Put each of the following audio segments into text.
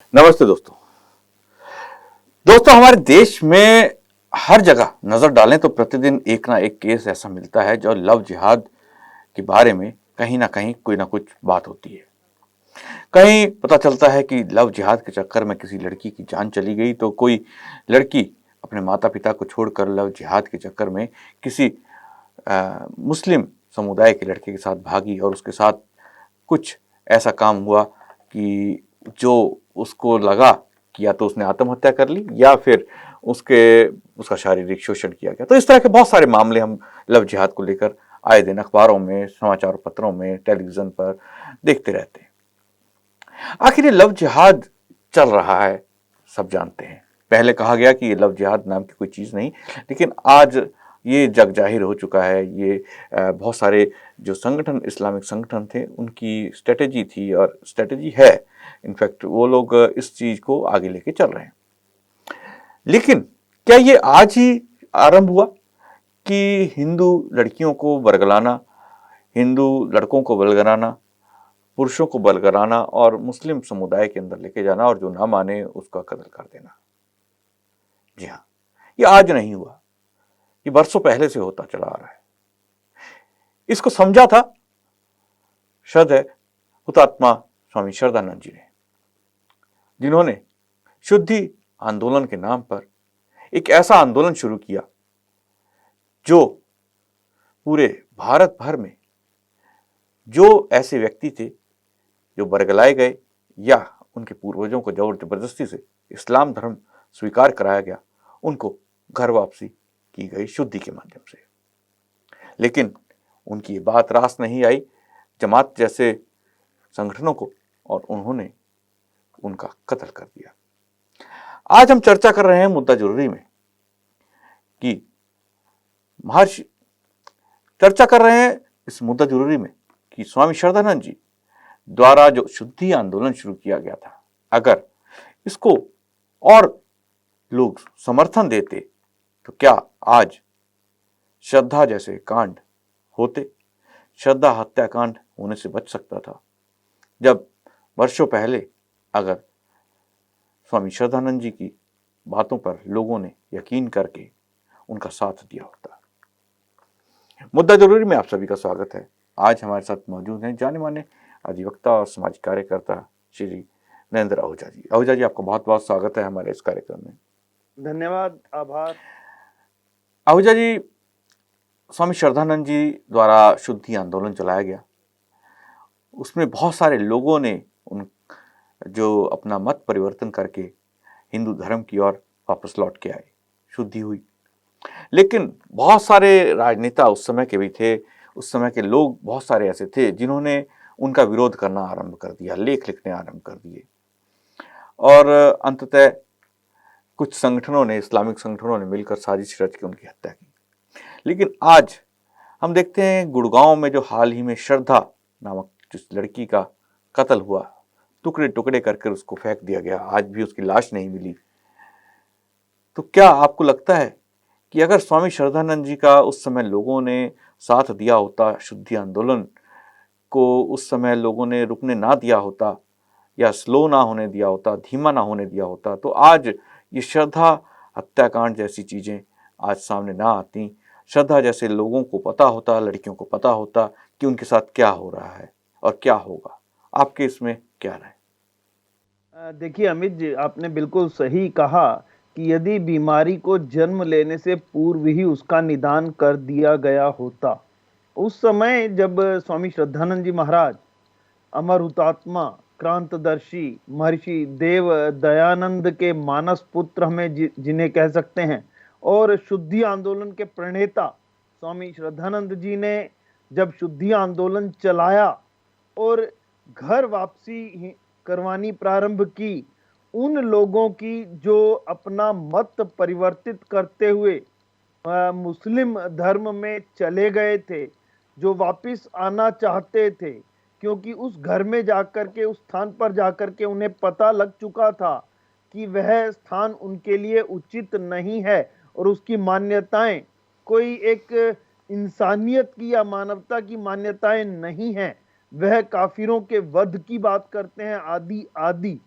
नमस्ते दोस्तों। हमारे देश में हर जगह नजर डालें तो प्रतिदिन एक ना एक केस ऐसा मिलता है जो लव जिहाद के बारे में कहीं ना कुछ बात होती है। कहीं पता चलता है कि लव जिहाद के चक्कर में किसी लड़की की जान चली गई, तो कोई लड़की अपने माता पिता को छोड़कर लव जिहाद के चक्कर में किसी मुस्लिम समुदाय के लड़के के साथ भागी और उसके साथ कुछ ऐसा काम हुआ कि जो उसको लगा कि या तो उसने आत्महत्या कर ली या फिर उसका शारीरिक शोषण किया गया। तो इस तरह के बहुत सारे मामले हम लव जिहाद को लेकर आए दिन अखबारों में, समाचार पत्रों में, टेलीविजन पर देखते रहते हैं। आखिर ये लव जिहाद चल रहा है, सब जानते हैं। पहले कहा गया कि ये लव जिहाद नाम की कोई चीज नहीं, लेकिन आज ये जग जाहिर हो चुका है। ये बहुत सारे जो संगठन, इस्लामिक संगठन थे, उनकी स्ट्रेटेजी थी और स्ट्रेटेजी है। इनफैक्ट वो लोग इस चीज को आगे लेके चल रहे हैं। लेकिन क्या ये आज ही आरंभ हुआ कि हिंदू लड़कियों को बरगलाना, हिंदू लड़कों को बरगलाना, पुरुषों को बरगलाना और मुस्लिम समुदाय के अंदर लेके जाना और जो ना माने उसका कत्ल कर देना? जी हाँ, ये आज नहीं हुआ, ये बरसों पहले से होता चला आ रहा है। इसको समझा था शायद है हुतात्मा स्वामी श्रद्धानंद जी ने, जिन्होंने शुद्धि आंदोलन के नाम पर एक ऐसा आंदोलन शुरू किया जो पूरे भारत भर में जो ऐसे व्यक्ति थे जो बरगलाए गए या उनके पूर्वजों को जबर जबरदस्ती से इस्लाम धर्म स्वीकार कराया गया, उनको घर वापसी की गई शुद्धि के माध्यम से। लेकिन उनकी ये बात रास नहीं आई जमात जैसे संगठनों को और उन्होंने उनका कत्ल कर दिया। आज हम चर्चा कर रहे हैं मुद्दा जरूरी में कि महर्षि चर्चा कर रहे हैं इस मुद्दा जरूरी में कि स्वामी श्रद्धानंद जी द्वारा जो शुद्धि आंदोलन शुरू किया गया था, अगर इसको और लोग समर्थन देते तो क्या आज श्रद्धा जैसे कांड होते? श्रद्धा हत्याकांड होने से बच सकता था जब वर्षों पहले अगर स्वामी श्रद्धानंद जी की बातों पर लोगों ने यकीन करके उनका साथ दिया होता। मुद्दा जरूरी में आप सभी का स्वागत है। आज हमारे साथ मौजूद हैं जाने माने अधिवक्ता और समाज कार्यकर्ता श्री नरेंद्र आहूजा जी। आहूजा जी, आपका बहुत बहुत स्वागत है हमारे इस कार्यक्रम में। धन्यवाद, आभार। आहूजा जी, स्वामी श्रद्धानंद जी द्वारा शुद्धि आंदोलन चलाया गया, उसमें बहुत सारे लोगों ने उन जो अपना मत परिवर्तन करके हिंदू धर्म की ओर वापस लौट के आए, शुद्धि हुई। लेकिन बहुत सारे राजनेता उस समय के भी थे, उस समय के लोग बहुत सारे ऐसे थे जिन्होंने उनका विरोध करना आरंभ कर दिया, लेख लिखने आरंभ कर दिए और अंततः कुछ संगठनों ने, इस्लामिक संगठनों ने मिलकर साजिश रच के उनकी हत्या की। लेकिन आज हम देखते हैं गुड़गांव में जो हाल ही में श्रद्धा नामक जिस लड़की का कत्ल हुआ, टुकड़े टुकड़े करके उसको फेंक दिया गया, आज भी उसकी लाश नहीं मिली। तो क्या आपको लगता है कि अगर स्वामी श्रद्धानंद जी का उस समय लोगों ने साथ दिया होता, शुद्धि आंदोलन को उस समय लोगों ने रुकने ना दिया होता या स्लो ना होने दिया होता, धीमा ना होने दिया होता, तो आज ये श्रद्धा हत्याकांड जैसी चीजें आज सामने ना आती? श्रद्धा जैसे लोगों को पता होता, लड़कियों को पता होता कि उनके साथ क्या हो रहा है और क्या होगा। आपके इसमें क्या राय? देखिए अमित जी, आपने बिल्कुल सही कहा कि यदि बीमारी को जन्म लेने से पूर्व ही उसका निदान कर दिया गया होता, उस समय जब स्वामी श्रद्धानंद जी महाराज, अमर हुतात्मा, क्रांतदर्शी महर्षि देव दयानंद के मानस पुत्र हमें जिन्हें कह सकते हैं, और शुद्धि आंदोलन के प्रणेता स्वामी श्रद्धानंद जी ने जब शुद्धि आंदोलन चलाया और घर वापसी करवानी प्रारंभ की, उन लोगों की जो अपना मत परिवर्तित करते हुए मुस्लिम धर्म में चले गए थे, जो वापिस आना चाहते थे, क्योंकि उस घर में जाकर के, उस स्थान पर जाकर के उन्हें पता लग चुका था कि वह स्थान उनके लिए उचित नहीं है और उसकी मान्यताएं कोई एक इंसानियत की या मानवता की मान्यताएं नहीं हैं, वह काफिरों के वध की बात करते हैं, आदि आदि।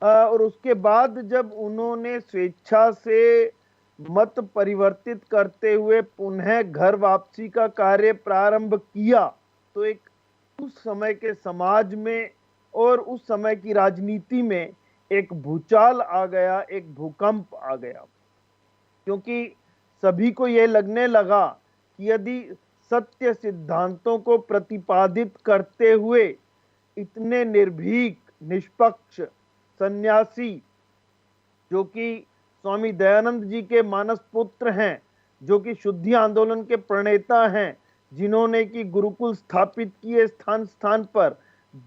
और उसके बाद जब उन्होंने स्वेच्छा से मत परिवर्तित करते हुए पुनः घर वापसी का कार्य प्रारंभ किया, तो एक उस समय के समाज में और उस समय की राजनीति में एक भूचाल आ गया, एक भूकंप आ गया, क्योंकि सभी को यह लगने लगा कि यदि सत्य सिद्धांतों को प्रतिपादित करते हुए इतने निर्भीक, निष्पक्ष सन्यासी, जो कि स्वामी दयानंद जी के मानस पुत्र हैं, जो कि शुद्धि आंदोलन के प्रणेता हैं, जिन्होंने कि गुरुकुल स्थापित किए स्थान स्थान पर,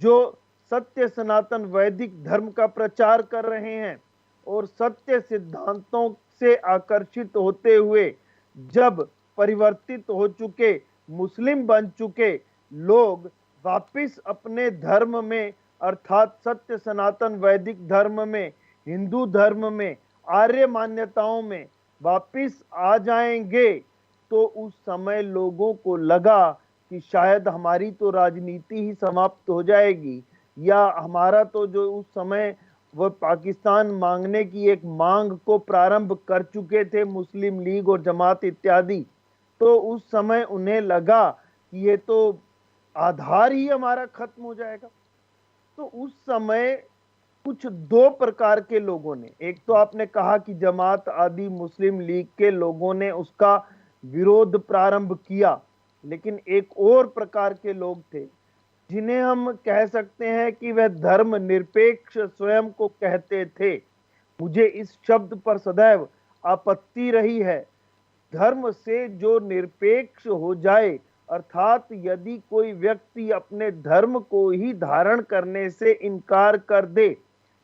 जो सत्य सनातन वैदिक धर्म का प्रचार कर रहे हैं और सत्य सिद्धांतों से आकर्षित होते हुए जब परिवर्तित हो चुके, मुस्लिम बन चुके लोग वापिस अपने धर्म में, अर्थात सत्य सनातन वैदिक धर्म में, हिंदू धर्म में, आर्य मान्यताओं में वापिस आ जाएंगे, तो उस समय लोगों को लगा कि शायद हमारी तो राजनीति ही समाप्त हो जाएगी, या हमारा तो जो उस समय वह पाकिस्तान मांगने की एक मांग को प्रारंभ कर चुके थे मुस्लिम लीग और जमात इत्यादि, तो उस समय उन्हें लगा कि ये तो आधार ही हमारा खत्म हो जाएगा। तो उस समय कुछ दो प्रकार के लोगों ने, एक तो आपने कहा कि जमात आदि मुस्लिम लीग के लोगों ने उसका विरोध प्रारंभ किया, लेकिन एक और प्रकार के लोग थे जिन्हें हम कह सकते हैं कि वह धर्म निरपेक्ष स्वयं को कहते थे। मुझे इस शब्द पर सदैव आपत्ति रही है। धर्म से जो निरपेक्ष हो जाए, अर्थात यदि कोई व्यक्ति अपने धर्म को ही धारण करने से इनकार कर दे,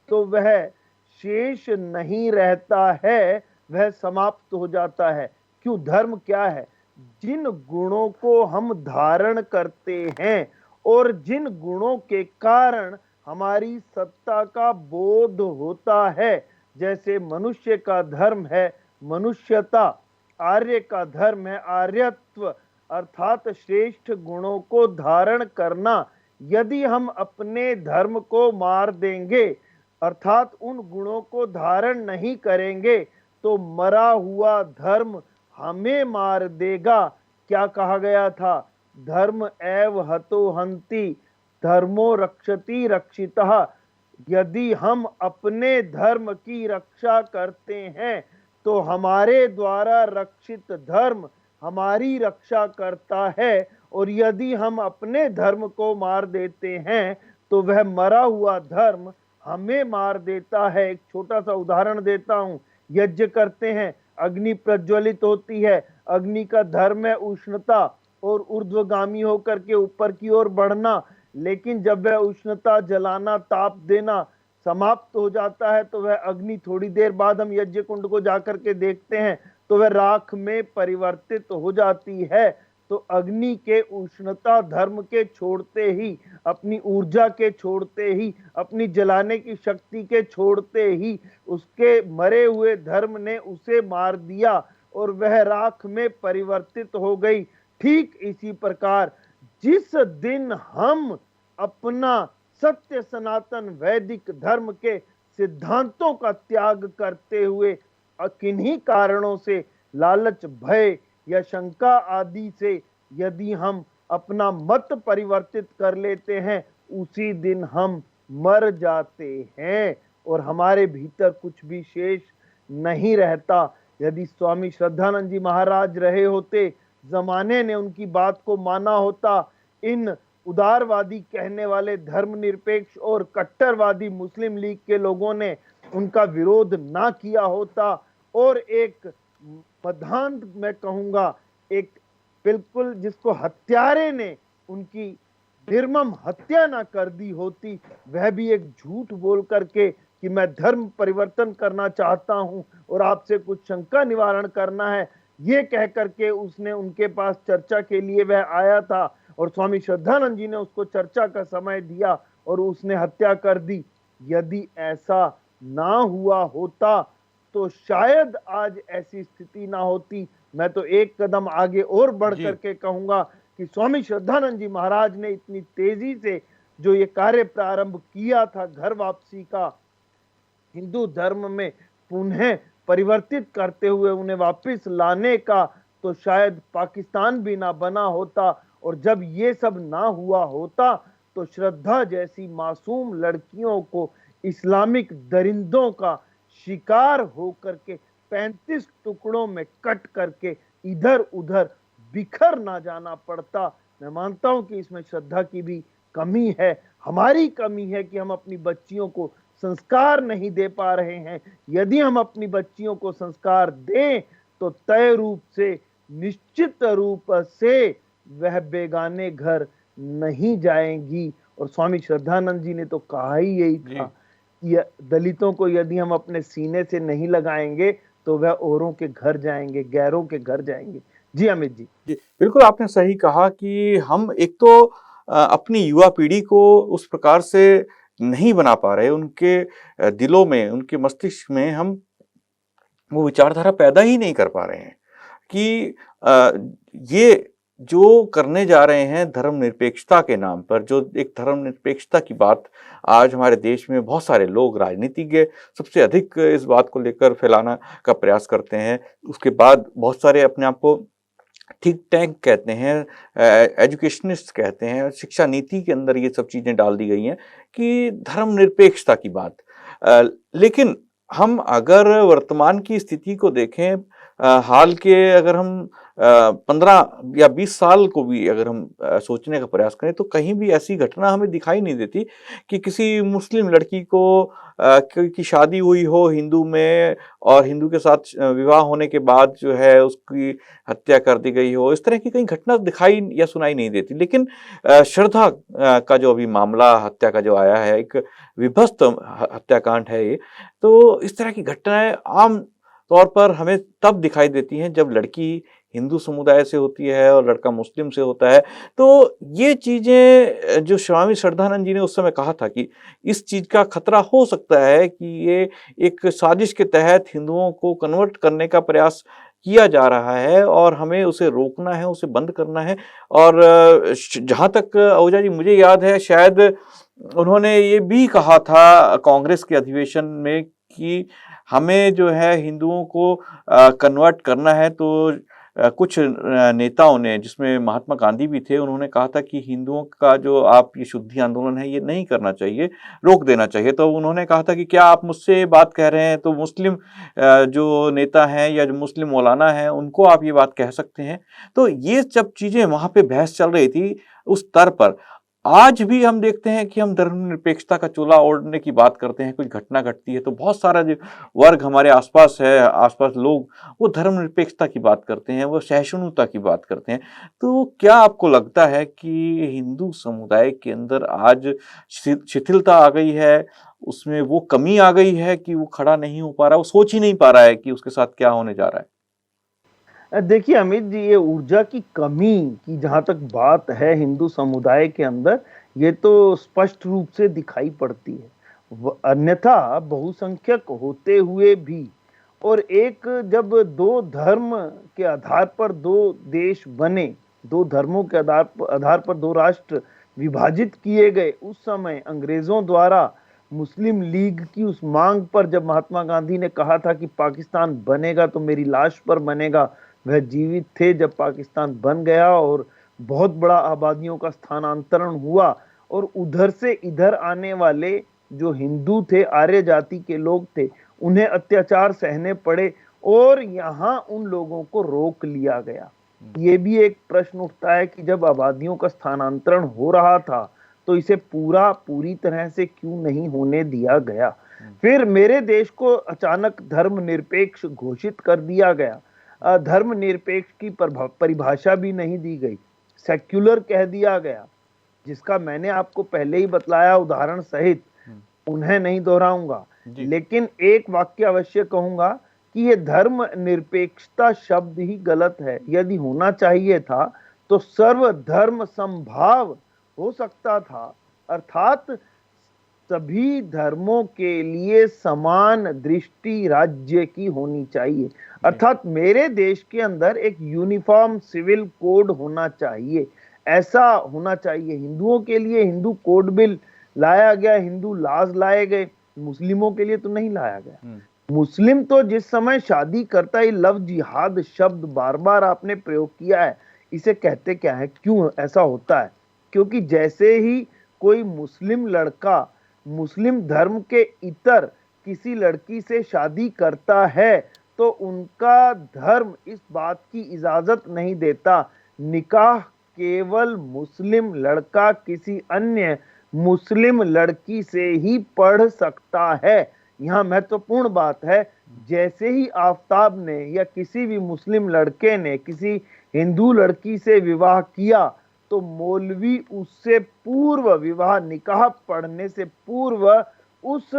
तो वह शेष नहीं रहता है, वह समाप्त हो जाता है। क्यों? धर्म क्या है? जिन गुणों को हम धारण करते हैं और जिन गुणों के कारण हमारी सत्ता का बोध होता है, जैसे मनुष्य का धर्म है मनुष्यता, आर्य का धर्म है आर्यत्व, अर्थात श्रेष्ठ गुणों को धारण करना। यदि हम अपने धर्म को मार देंगे, अर्थात उन गुणों को धारण नहीं करेंगे, तो मरा हुआ धर्म हमें मार देगा। क्या कहा गया था? धर्म एव हतो हन्ति, धर्मो रक्षति रक्षितः। यदि हम अपने धर्म की रक्षा करते हैं, तो हमारे द्वारा रक्षित धर्म हमारी रक्षा करता है, और यदि हम अपने धर्म को मार देते हैं, तो वह मरा हुआ धर्म हमें मार देता है। एक छोटा सा उदाहरण देता हूं। यज्ञ करते हैं, अग्नि प्रज्वलित होती है, अग्नि का धर्म है उष्णता और ऊर्ध्वगामी होकर के ऊपर की ओर बढ़ना, लेकिन जब वह उष्णता, जलाना, ताप देना समाप्त हो जाता है, तो वह अग्नि थोड़ी देर बाद हम यज्ञ कुंड को जाकर के देखते हैं तो वह राख में परिवर्तित हो जाती है। तो अग्नि के उष्णता धर्म के छोड़ते ही, अपनी ऊर्जा के छोड़ते ही, अपनी जलाने की शक्ति के छोड़ते ही, उसके मरे हुए धर्म ने उसे मार दिया और वह राख में परिवर्तित हो गई। ठीक इसी प्रकार जिस दिन हम अपना सत्य सनातन वैदिक धर्म के सिद्धांतों का त्याग करते हुए किन्हीं कारणों से, लालच, भय या शंका आदि से यदि हम अपना मत परिवर्तित कर लेते हैं, उसी दिन हम मर जाते हैं और हमारे भीतर कुछ भी शेष नहीं रहता। यदि स्वामी श्रद्धानंद जी महाराज रहे होते, जमाने ने उनकी बात को माना होता, इन उदारवादी कहने वाले धर्मनिरपेक्ष और कट्टरवादी मुस्लिम लीग के लोगों ने उनका विरोध ना किया होता, और एक मधांत, मैं कहूंगा एक बिल्कुल जिसको हत्यारे ने उनकी निर्मम हत्या ना कर दी होती, वह भी एक झूठ बोल करके कि मैं धर्म परिवर्तन करना चाहता हूं और आपसे कुछ शंका निवारण करना है, ये कह करके उसने उनके पास चर्चा के लिए वह आया था, और स्वामी श्रद्धानंद जी ने उसको चर्चा का समय दिया और उसने हत्या कर दी। यदि ऐसा ना हुआ होता तो शायद आज ऐसी स्थिति ना होती। मैं तो एक कदम आगे और बढ़ जी। करके कहूंगा कि स्वामी श्रद्धानंद जी महाराज ने इतनी तेजी से जो ये कार्य प्रारंभ किया था घर वापसी का, हिंदू धर्म में पुनः परिवर्तित करते हुए उन्हें वापस लाने का, तो शायद पाकिस्तान भी ना बना होता। और जब ये सब ना हुआ होता तो श्रद्धा जैसी मासूम लड़कियों को इस्लामिक दरिंदों का शिकार होकर के 35 टुकड़ों में कट करके इधर उधर बिखर ना जाना पड़ता। मैं मानता हूं कि इसमें श्रद्धा की भी कमी है, हमारी कमी है कि हम अपनी बच्चियों को संस्कार नहीं दे पा रहे हैं। यदि हम अपनी बच्चियों को संस्कार दें तो तय रूप से, निश्चित रूप से वह बेगाने घर नहीं जाएंगी। और स्वामी श्रद्धानंद जी ने तो कहा ही यही था कि दलितों को यदि हम अपने सीने से नहीं लगाएंगे तो वह औरों के घर जाएंगे, गैरों के घर जाएंगे। जी अमित जी। जी, बिल्कुल आपने सही कहा कि हम एक तो अपनी युवा पीढ़ी को उस प्रकार से नहीं बना पा रहे, उनके दिलों में, उनके मस्तिष्क में हम वो विचारधारा पैदा ही नहीं कर पा रहे हैं कि ये जो करने जा रहे हैं धर्मनिरपेक्षता के नाम पर, जो एक धर्मनिरपेक्षता की बात आज हमारे देश में बहुत सारे लोग, राजनीतिज्ञ सबसे अधिक इस बात को लेकर फैलाना का प्रयास करते हैं। उसके बाद बहुत सारे अपने आप को थिंक टैंक कहते हैं, एजुकेशनिस्ट कहते हैं, शिक्षा नीति के अंदर ये सब चीज़ें डाल दी गई हैं कि धर्मनिरपेक्षता की बात। लेकिन हम अगर वर्तमान की स्थिति को देखें, हाल के अगर हम 15 या 20 साल को भी अगर हम सोचने का प्रयास करें तो कहीं भी ऐसी घटना हमें दिखाई नहीं देती कि किसी मुस्लिम लड़की को की शादी हुई हो हिंदू में और हिंदू के साथ विवाह होने के बाद जो है उसकी हत्या कर दी गई हो। इस तरह की कहीं घटना दिखाई या सुनाई नहीं देती। लेकिन श्रद्धा का जो अभी मामला हत्या का जो आया है, एक विभत्स हत्याकांड है ये, तो इस तरह की घटनाएं आम तौर पर हमें तब दिखाई देती हैं जब लड़की हिंदू समुदाय से होती है और लड़का मुस्लिम से होता है। तो ये चीज़ें जो स्वामी श्रद्धानंद जी ने उस समय कहा था कि इस चीज़ का खतरा हो सकता है कि ये एक साजिश के तहत हिंदुओं को कन्वर्ट करने का प्रयास किया जा रहा है और हमें उसे रोकना है, उसे बंद करना है। और जहाँ तक ओझा जी मुझे याद है, शायद उन्होंने ये भी कहा था कांग्रेस के अधिवेशन में कि हमें जो है हिंदुओं को कन्वर्ट करना है। तो कुछ नेताओं ने, जिसमें महात्मा गांधी भी थे, उन्होंने कहा था कि हिंदुओं का जो आप ये शुद्धि आंदोलन है ये नहीं करना चाहिए, रोक देना चाहिए। तो उन्होंने कहा था कि क्या आप मुझसे बात कह रहे हैं तो मुस्लिम जो नेता हैं या जो मुस्लिम मौलाना हैं उनको आप ये बात कह सकते हैं। तो ये सब चीज़ें वहाँ पे बहस चल रही थी उस स्तर पर। आज भी हम देखते हैं कि हम धर्मनिरपेक्षता का चोला ओढ़ने की बात करते हैं, कुछ घटना घटती है तो बहुत सारा जो वर्ग हमारे आसपास है, आसपास लोग, वो धर्मनिरपेक्षता की बात करते हैं, वो सहिष्णुता की बात करते हैं। तो क्या आपको लगता है कि हिंदू समुदाय के अंदर आज शिथिलता आ गई है, उसमें वो कमी आ गई है कि वो खड़ा नहीं हो पा रहा, वो सोच ही नहीं पा रहा है कि उसके साथ क्या होने जा रहा है? देखिए अमित जी, ये ऊर्जा की कमी की जहां तक बात है हिंदू समुदाय के अंदर, ये तो स्पष्ट रूप से दिखाई पड़ती है। अन्यथा बहुसंख्यक होते हुए भी, और एक जब दो धर्म के आधार पर दो देश बने, दो धर्मों के आधार पर दो राष्ट्र विभाजित किए गए, उस समय अंग्रेजों द्वारा मुस्लिम लीग की उस मांग पर जब महात्मा गांधी ने कहा था कि पाकिस्तान बनेगा तो मेरी लाश पर बनेगा, वह जीवित थे जब पाकिस्तान बन गया और बहुत बड़ा आबादियों का स्थानांतरण हुआ। और उधर से इधर आने वाले जो हिंदू थे, आर्य जाति के लोग थे, उन्हें अत्याचार सहने पड़े और यहाँ उन लोगों को रोक लिया गया। ये भी एक प्रश्न उठता है कि जब आबादियों का स्थानांतरण हो रहा था तो इसे पूरी तरह से क्यों नहीं होने दिया गया। फिर मेरे देश को अचानक धर्मनिरपेक्ष घोषित कर दिया गया। धर्मनिरपेक्ष की परिभाषा भी नहीं दी गई, सेक्युलर कह दिया गया, जिसका मैंने आपको पहले ही बतलाया उदाहरण सहित, उन्हें नहीं दोहराऊंगा। लेकिन एक वाक्य अवश्य कहूंगा कि ये धर्मनिरपेक्षता शब्द ही गलत है। यदि होना चाहिए था तो सर्वधर्म समभाव हो सकता था, अर्थात सभी धर्मों के लिए समान दृष्टि राज्य की होनी चाहिए। अर्थात मेरे देश के अंदर एक यूनिफॉर्म सिविल कोड होना चाहिए, ऐसा होना चाहिए। हिंदुओं के लिए हिंदू कोड बिल लाया गया, हिंदू लॉज लाए गए, मुस्लिमों के लिए तो नहीं लाया गया। मुस्लिम तो जिस समय शादी करता है, लव जिहाद शब्द बार बार आपने प्रयोग किया है, इसे कहते क्या है, क्यों ऐसा होता है? क्योंकि जैसे ही कोई मुस्लिम लड़का मुस्लिम धर्म के इतर किसी लड़की से शादी करता है तो उनका धर्म इस बात की इजाजत नहीं देता, निकाह केवल मुस्लिम लड़का किसी अन्य मुस्लिम लड़की से ही पढ़ सकता है। यहाँ महत्वपूर्ण बात है, जैसे ही आफताब ने या किसी भी मुस्लिम लड़के ने किसी हिंदू लड़की से विवाह किया तो मौलवी उससे पूर्व, विवाह निकाह पढ़ने से पूर्व, उस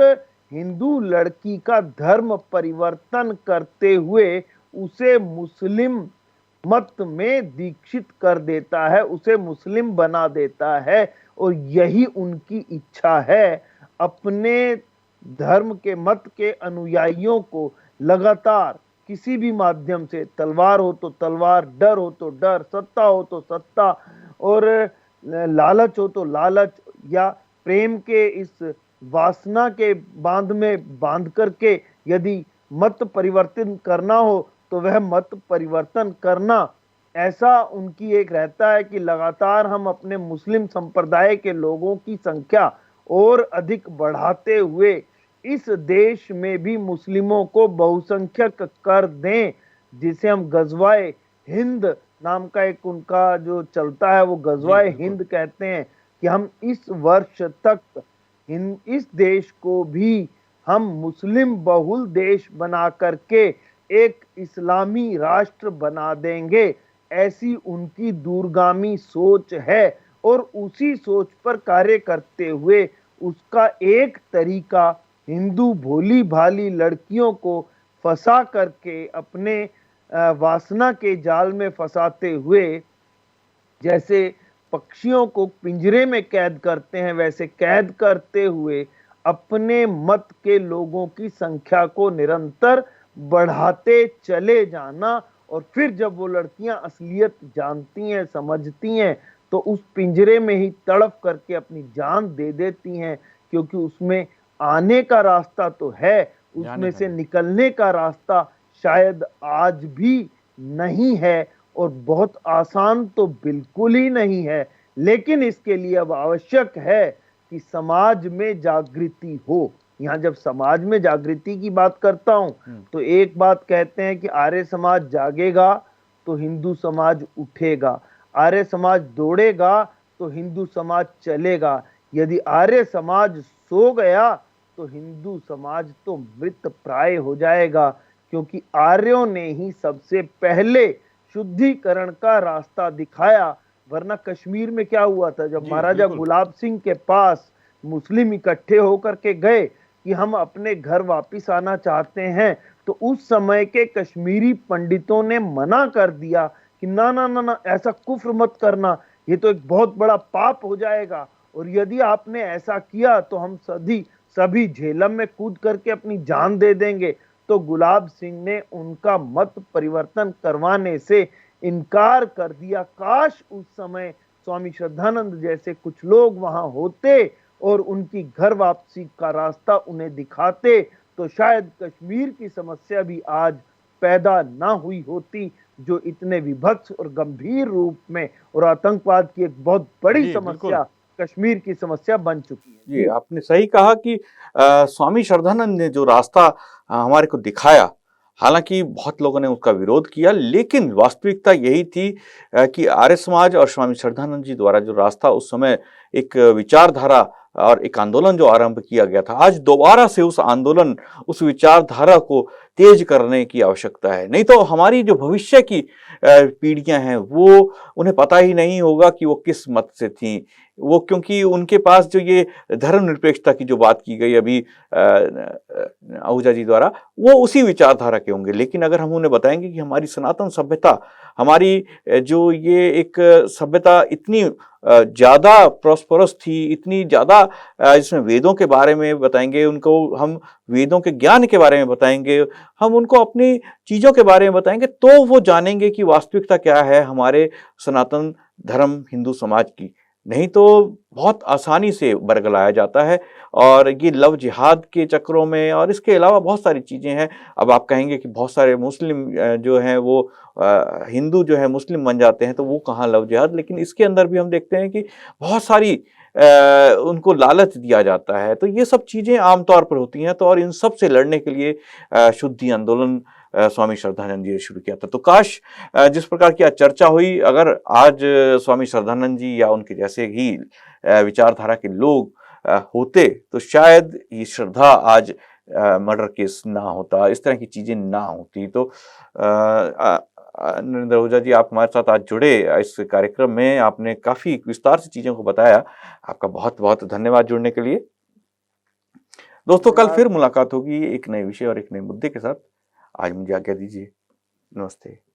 हिंदू लड़की का धर्म परिवर्तन करते हुए उसे मुस्लिम मत में दीक्षित कर देता है, उसे मुस्लिम बना देता है। और यही उनकी इच्छा है, अपने धर्म के मत के अनुयायियों को लगातार किसी भी माध्यम से, तलवार हो तो तलवार, डर हो तो डर, सत्ता हो तो सत्ता, और लालच हो तो लालच, या प्रेम के इस वासना के बांध में बांध करके यदि मत परिवर्तन करना हो तो वह मत परिवर्तन करना, ऐसा उनकी एक रहता है कि लगातार हम अपने मुस्लिम संप्रदाय के लोगों की संख्या और अधिक बढ़ाते हुए इस देश में भी मुस्लिमों को बहुसंख्यक कर दें, जिसे हम गजवाए हिंद नाम का एक उनका जो चलता है वो गजवाए हिंद कहते हैं, कि हम इस वर्ष तक इस देश को भी हम मुस्लिम बहुल देश बना करके एक इस्लामी राष्ट्र बना देंगे। ऐसी उनकी दूरगामी सोच है और उसी सोच पर कार्य करते हुए उसका एक तरीका हिंदू भोली भाली लड़कियों को फंसा करके अपने वासना के जाल में फंसाते हुए, जैसे पक्षियों को पिंजरे में कैद करते हैं वैसे कैद करते हुए अपने मत के लोगों की संख्या को निरंतर बढ़ाते चले जाना। और फिर जब वो लड़कियां असलियत जानती हैं, समझती हैं, तो उस पिंजरे में ही तड़प करके अपनी जान दे देती हैं, क्योंकि उसमें आने का रास्ता तो है, उसमें से निकलने का रास्ता शायद आज भी नहीं है, और बहुत आसान तो बिल्कुल ही नहीं है। लेकिन इसके लिए अब आवश्यक है कि समाज में जागृति हो। यहाँ जब समाज में जागृति की बात करता हूं तो एक बात कहते हैं कि आर्य समाज जागेगा तो हिंदू समाज उठेगा, आर्य समाज दौड़ेगा तो हिंदू समाज चलेगा, यदि आर्य समाज सो गया तो हिंदू समाज तो मृत प्राय हो जाएगा, क्योंकि आर्यों ने ही सबसे पहले शुद्धिकरण का रास्ता दिखाया। वरना कश्मीर में क्या हुआ था, जब महाराजा गुलाब सिंह के पास मुस्लिम इकट्ठे होकर के गए कि हम अपने घर वापिस आना चाहते हैं, तो उस समय के कश्मीरी पंडितों ने मना कर दिया कि ना ना ना ना, ऐसा कुफ्र मत करना, ये तो एक बहुत बड़ा पाप हो जाएगा, और यदि आपने ऐसा किया तो हम सभी झेलम में कूद करके अपनी जान दे देंगे। तो गुलाब सिंह ने उनका मत परिवर्तन करवाने से इनकार कर दिया। काश उस समय स्वामी श्रद्धानंद जैसे कुछ लोग वहां होते और उनकी घर वापसी का रास्ता उन्हें दिखाते, तो शायद कश्मीर की समस्या भी आज पैदा ना हुई होती, जो इतने विभत्स और गंभीर रूप में और आतंकवाद की एक बहुत बड़ी समस्या कश्मीर की समस्या बन चुकी है। जी, आपने सही कहा कि स्वामी श्रद्धानंद ने जो रास्ता हमारे को दिखाया, हालांकि बहुत लोगों ने उसका विरोध किया, लेकिन वास्तविकता यही थी कि आर्य समाज और स्वामी श्रद्धानंद जी द्वारा जो रास्ता उस समय एक विचारधारा और एक आंदोलन जो आरंभ किया गया था, आज दोबारा से उस आंदोलन, उस विचारधारा को तेज करने की आवश्यकता है। नहीं तो हमारी जो भविष्य की पीढ़ियां हैं वो उन्हें पता ही नहीं होगा कि वो किस मत से थी वो, क्योंकि उनके पास जो ये धर्मनिरपेक्षता की जो बात की गई अभी आहूजा जी द्वारा, वो उसी विचारधारा के होंगे। लेकिन अगर हम उन्हें बताएंगे कि हमारी सनातन सभ्यता, हमारी जो ये एक सभ्यता इतनी ज़्यादा प्रॉस्परस थी, इतनी ज़्यादा इसमें वेदों के बारे में बताएंगे, उनको हम वेदों के ज्ञान के बारे में बताएंगे, हम उनको अपनी चीज़ों के बारे में बताएंगे, तो वो जानेंगे कि वास्तविकता क्या है हमारे सनातन धर्म हिंदू समाज की। नहीं तो बहुत आसानी से बरगलाया जाता है। और ये लव जिहाद के चक्रों में और इसके अलावा बहुत सारी चीज़ें हैं। अब आप कहेंगे कि बहुत सारे मुस्लिम जो हैं वो हिंदू जो है मुस्लिम बन जाते हैं, तो वो कहाँ लव जिहाद। लेकिन इसके अंदर भी हम देखते हैं कि बहुत सारी उनको लालच दिया जाता है। तो ये सब चीज़ें आम तौर पर होती हैं। तो और इन सब से लड़ने के लिए शुद्धि आंदोलन स्वामी श्रद्धानंद जी ने शुरू किया था। तो काश जिस प्रकार की आज चर्चा हुई, अगर आज स्वामी श्रद्धानंद जी या उनके जैसे ही विचारधारा के लोग होते, तो शायद ये श्रद्धा आज मर्डर केस ना होता, इस तरह की चीजें ना होती। तो नरेंद्र आहूजा जी, आप हमारे साथ आज जुड़े इस कार्यक्रम में, आपने काफी विस्तार से चीजों को बताया। आपका बहुत बहुत धन्यवाद जुड़ने के लिए। दोस्तों, कल फिर धन्यवाद। मुलाकात होगी एक नए विषय और एक नए मुद्दे के साथ। आज मुझे आज्ञा दीजिए। नमस्ते।